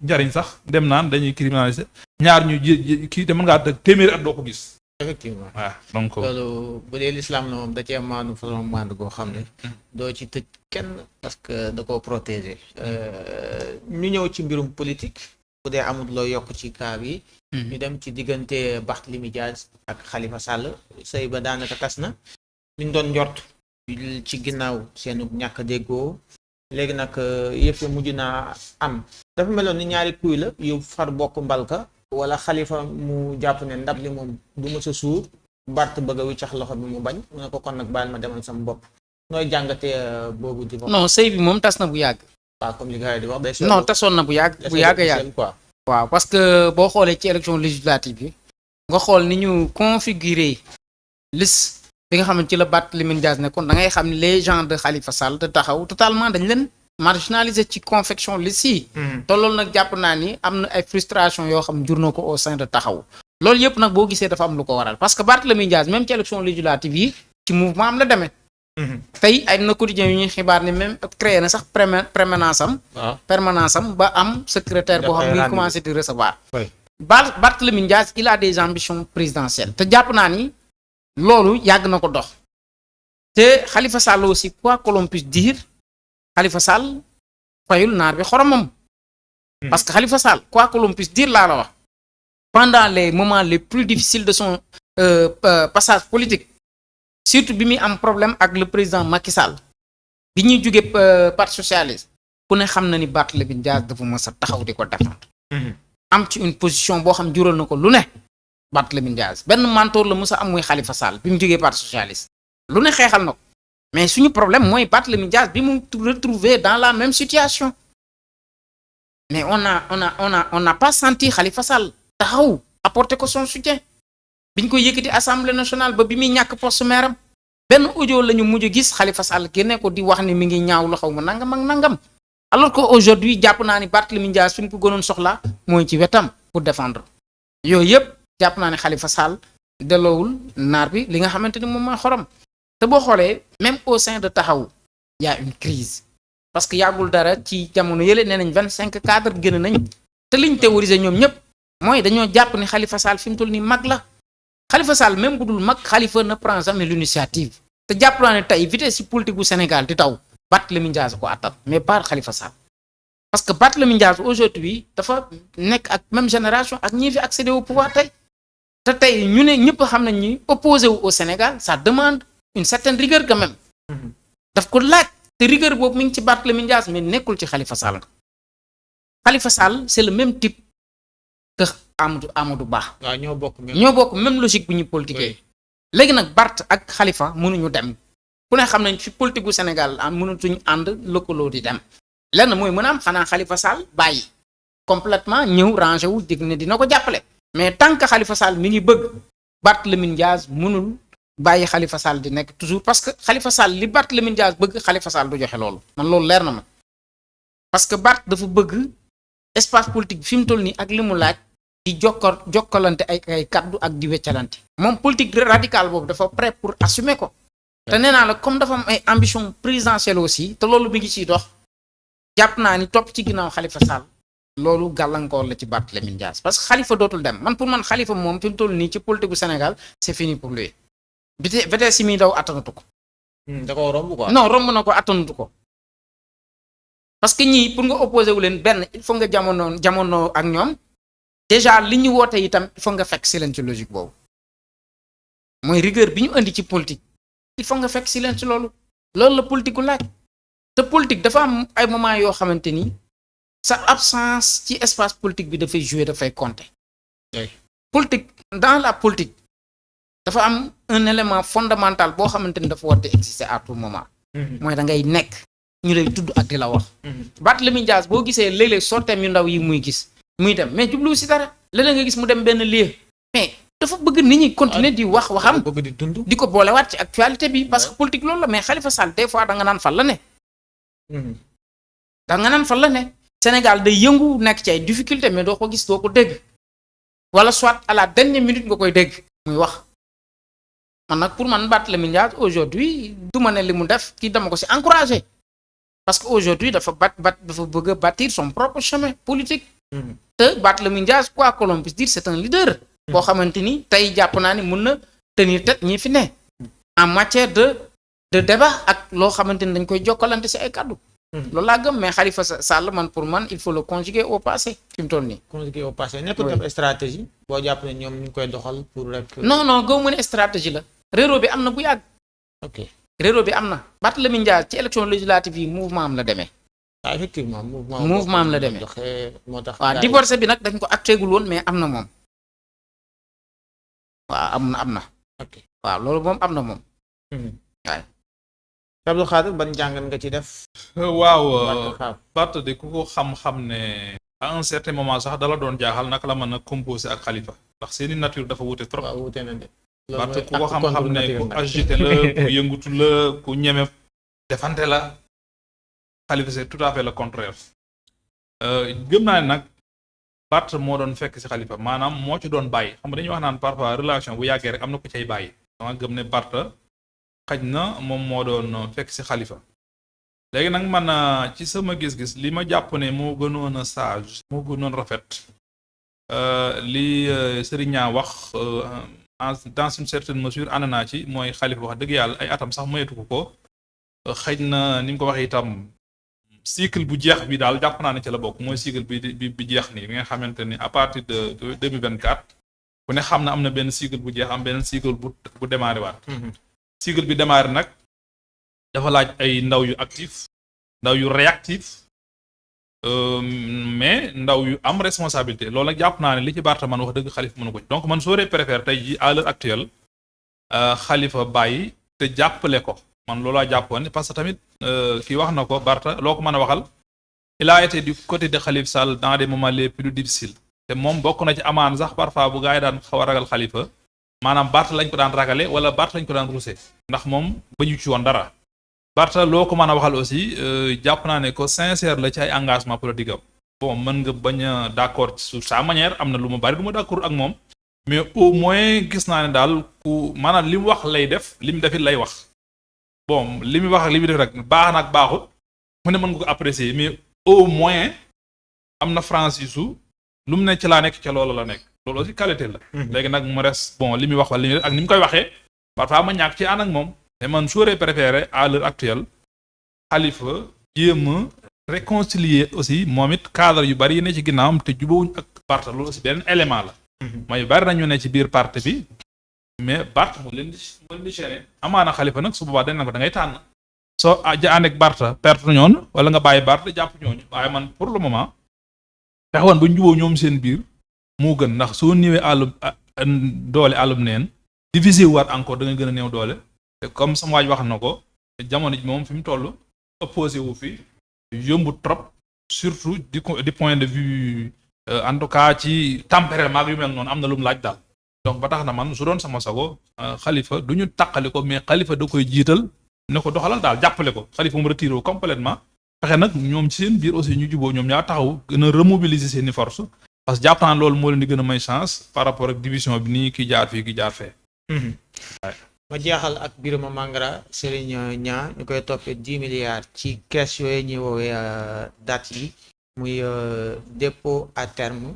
njariñ sax dem naan dañuy criminaliser ñaar ñu kii te mën ngaa dëgg téeméeri at doo ko gis. effectivement waaw donc loolu bu dee lislaam na moom da cee maandu façon maandu goo xam ne doo ci tëj kenn parce que da koo protéger. ñu ñëw ci mbirum politique bu dee amul loo yokk ci cas bi. ñu dem ci diggante Barthélémy Dias ak Khalifa Sall sëy ba daanaka tas na liñ doon njort ci ginnaaw seenu ñàkk déggoo léegi nag yëpp mujj naa am dafa meloon ni ñaari kuy la yu far bokk mbalka wala Khalifa mu jàpp ne ndab li moom du ma sa suur Bart bëgg a wiccax loxo bi mu bañ mu ne ko kon nag baal ma demal sama bopp nooy jàngatee boobu di non sëy bi moom tas na bu yàgg. waaw comme li gars yi di wax day non tasoon na bu yàgg quoi. waaw parce que boo xoolee ci élection législative bi nga xool ni ñu configurer liste bi nga xam ne ci la Barthélémy Dias nekkoon da ngay xam ne les gens de Khalifa Sall de taxaw totalement dañ leen marginaliser ci confection liste yi. te loolu nag jàpp naa ni am na ay frustration yoo xam jur na ko au sein de taxaw loolu yëpp nag boo gisee dafa am lu ko waral parce que Barthélémy Dias même ci élection législative yi ci mouvement am la demee. tey ay na quotidien yu ñuy xibaar ni même créé na sax permanence am ba am secrétaire boo xam ni commencé di recevoir. Barthélémy Dias il a des ambitions présidentielles te jàpp naa ni loolu yàgg na ko dox te Khalifa Sall aussi quoi que l'on puisse dire Khalifa Sall fayul naar bi xoromam. parce que Khalifa Sall quoi que l'on puisse dire laa la wax pendant les moments les plus difficiles de son passage politique. surtout bi muy am problème ak le président Macky Sall bi ñuy jóge parti socialiste ku ne xam na ni Barthélémy Dias dafa mës a taxaw di ko défendre. am ci une position boo xam jural na ko lu ne Barthélémy Dias benn mentor la mës a am muy Khalifa Sall bi mu jógee parti socialiste lu ne xeexal na ko mais suñu problème mooy Barthélémy Dias bi mu retrouvé dans la même situation mais on n'a pas senti Khalifa Sall taxaw apporter ko son soutien. biñ ko yëkkati assemblée nationale ba bi muy ñàkk poste maire am benn audio la ñu mujj gis Khalifa Sall génne ko di wax ni mi ngi ñaaw la xaw ma nangam ak nangam alors que aujourd'hui jàpp naa ni Barthélémy Dias fi ñu ko gënoon soxla mooy ci wetam pour défendre yooyu yëpp jàpp naa ne Khalifa Sall delloowul naar bi li nga xamante ni moom mooy xorom te boo xoolee même au sein de taxaw y a une crise parce que yàggul dara ci jamono yële nee nañ 25 cadres génn nañ te liñ théoriser ñoom ñëpp mooy dañoo jàpp ni Khalifa Sall fi mu toll nii mag la. Khalifa Sall même bu dul mag Khalifa ne prend jamais l'initiative te jàpp naa ne tey vitesse ci politique gu Sénégal di taw Barthélémy Dias ko attan mais pas Khalifa Sall parce que Barthélémy Dias aujourd'hui dafa nekk ak même génération ak ñi fi accéder au pouvoir tey te tey ñu ne ñëpp xam nañ ni opposé wu au Sénégal ça demande une certaine rigueur quand même daf ko laaj te rigueur boobu mi ngi ci Barthélémy Dias mais nekkul ci Khalifa Sall Khalifa Sall c'est le même type que Amadou Ba. waaw ñoo bokk même logique bu ñu politiquer. léegi nag Bart ak Khalifa mënuñu dem ku ne xam nañ fi politique gu Sénégal mënatuñu ànd lëkkaloo di dem lenn mooy mën a am xanaa Khalifa Sall bàyyi complètement ñëw rangé wu dig ne dina ko jàppale mais tant que Khalifa Sall mi ngi bëgg Barthélémy Dias mënul bàyyi Khalifa Sall di nekk toujours parce que Khalifa Sall li Barthélémy Dias bëgg Khalifa Sall du joxe loolu man loolu leer na ma parce que Bart dafa bëgg espace politique fi mu toll nii ak li mu laaj. di jokkalante ay kaddu ak di weccalante moom politique radicale boobu dafa prêt pour assumer ko te nee naa la comme dafa am ay ambition présidentielle aussi te loolu mi ngi ciy dox jàpp naa ni topp ci ginnaaw Khalifa Sall loolu gàllankoor la ci Barthélémy Dias parce que Khalifa dootul dem man pour man Khalifa moom fi mu toll nii ci politique bu Sénégal c'est fini pour lui vitesse si muy daw attanatu ko. da koo romb quoi. non romb na ko attanatu ko parce que ñii pour nga opposé wu leen benn il faut nga jamono ak ñoom. déjà li ñu woote itam il faut nga fekk si leen ci logique boobu mooy rigueur bi ñu indi ci politique il faut nga fekk si leen ci loolu la politique gu laaj te politique dafa am ay moment yoo xamante ni sa absence ci espace politique bi dafay jouer dafay compter. politique dans la politique dafa am un élément fondamental boo xamante ni dafa war di exister à tout moment. mooy da ngay nekk ñu lay tudd ak di la wax. Barthélémy Dias boo gisee léeg-léeg sorteem yu ndaw yi muy gis. muy dem mais jublu si dara leneen nga gis mu dem benn lieu mais dafa bëgg nit ñi continuer di wax waxam di ko boolewaat ci actualité bi parce que politique loolu la mais Khalifa Sall des fois da nga naan fan la ne Sénégal day yëngu nekk ci ay difficulté mais doo ko gis doo ko dégg wala soit à la dernière minute nga koy dégg muy wax man nag pour man Barthélémy Dias aujourd'hui du ma ne li mu def kii dama ko si encouragé parce que aujourd'hui dafa bëgg a bâtir son propre chemin politique te Barthélémy Dias quoi que l'on puisse dire c'est un leader. boo xamante ni tey jàpp naa ni mun na tenir tête ñi fi ne. en matière de débat ak loo xamante ni dañ koy jokkalante ci ay kàddu. loolu laa gëm mais Khalifa Sall man pour man il faut le conjuguer au passé fi mu toll nii. conjuguer au passé nekkul def stratégie boo jàpp ne ñoom ñu ngi koy doxal pour rek. non gëw ma ne stratégie la. réeróo bi am na bu yàgg. ok réeróo bi am na. Barthélémy Dias ci élection législative yi mouvement am la demee. ah effectivement mouvement am la demee. moo tax waaw divorcé bi nag dañ ko actéegul woon mais am na moom. waaw am na. ok waaw loolu moom am na moom. waaye. Abdou Khadre ban jàngat nga ci def. waaw Bart de ku ko xam-xam ne à un certain moment sax dala doon jaaxal naka la mën a composé ak Khalifa ndax seeni nature dafa wute trop. waaw wute na de. Bart ku ko xam-xam ne ku agité la ku yëngutu la ku ñeme defante la Khalifa c'est tout à fait le contraire. gëm naa ne nag Bart moo doon fekk ci Khalifa maanaam moo ci doon bàyyi xam nga dañuy wax naan parfois relation bu yàggee rek am na ku cay bàyyi. dama gëm ne Bart xaj na moom moo doon fekk ci Khalifa léegi nag man ci sama gis-gis li ma jàpp ne moo gënoon a sage moo gënoon rafet li Serigne Niang wax dans une certaine mesure ànd naa ci mooy Khalifa wax dëgg yàlla ay atam sax moyetu ko xëj na ni mu ko waxee itam cycle bu jeex bi daal jàpp naa ne ci la bokk mooy cycle bi jeex nii bi nga xamante ni à partir de 2024 ku ne xam na am na benn cycle bu jeex am benn cycle bu démarré waat. cycle bi démarré nag dafa laaj ay ndaw yu actif ndaw yu réactif mais ndaw yu am responsabilité loolu nag jàpp naa ne li ci Barth man wax dëgg Khalifa mënu ko ci donc man soo dee préfère tey ji à l'heure actuelle Khalifa bàyyi te jàppale ko man loolaa jàppoon parce que tamit kii wax na ko Barth loo ko mën a waxal il a été du côté de Khalifa Sall dans des moments les plus difficiles te moom bokk na ci amaan sax parfois bu gaa yi daan xaw a ragal Khalifa maanaam Barth lañ ko daan ragale wala Barth lañ ko daan ruuse ndax moom bañu ci woon dara Barth loo ko mën a waxal aussi jàpp naa ne ko sincère la ci ay engagement politique am bon mën nga bañ a d'accord sur sa manière am na lu ma bari lu ma d'accord ak moom mais au moins gis naa ne daal ku maanaam li mu wax lay def li mu defit lay wax bon li mu wax ak li mu def rek baax na ak baaxut mu ne mën nga ko apprécier mais au moins am na franchise su lu mu ne ci laa nekk ca loolu la nekk loolu aussi qualité la. léegi nag mu res bon li muy wax wala li muy def ak ni mu koy waxee parfois ma ñàkk ci ànd ak moom. mais man j'aurais préféré à l'heure actuelle Khalifa jéem a réconcilier aussi moom it cadre yu bari yi ne ci ginnaawam te jubawuñ ak Barth loolu aussi benn élément la. mooy bari nañu ne ci biir parti bi mais Barth mu leen di gêner amaana Khalifa nag su boobaa dañ na ko da ngay tànn. soo ja ànd ak Barth perte ñoon wala nga bàyyi Barth jàpp ñooñu waaye man pour le moment fexewoon ba ñu juboo ñoom seen biir moo gën ndax soo néewee àllum doole àllum neen diviser waat encore da nga gën a néew doole. te comme sama waaj wax na ko jamono ji moom fi mu toll opposé wu fi yombu trop surtout du point de vue en tout cas ci tempérament yu mel noonu am na lu mu laaj daal donc ba tax na man su doon sama sago Khalifa du ñu taqali ko mais Khalifa da koy jiital ne ko doxalal daal jàppale ko Khalifa mu retiré wu complètement fexe nag ñoom ci seen biir aussi ñu juboo ñoom ñaa taxaw gën a remobiliser seeni force parce que jàpp naa loolu moo leen di gën a may chance par rapport ak division bi nii ki jaar fii ki jaar fee. ma jeexal ak Birama Mangara Serigne Niang ñu koy toppee 10 milliards ci caisse yooyu ñuy woowee date yi muy dépôt à terme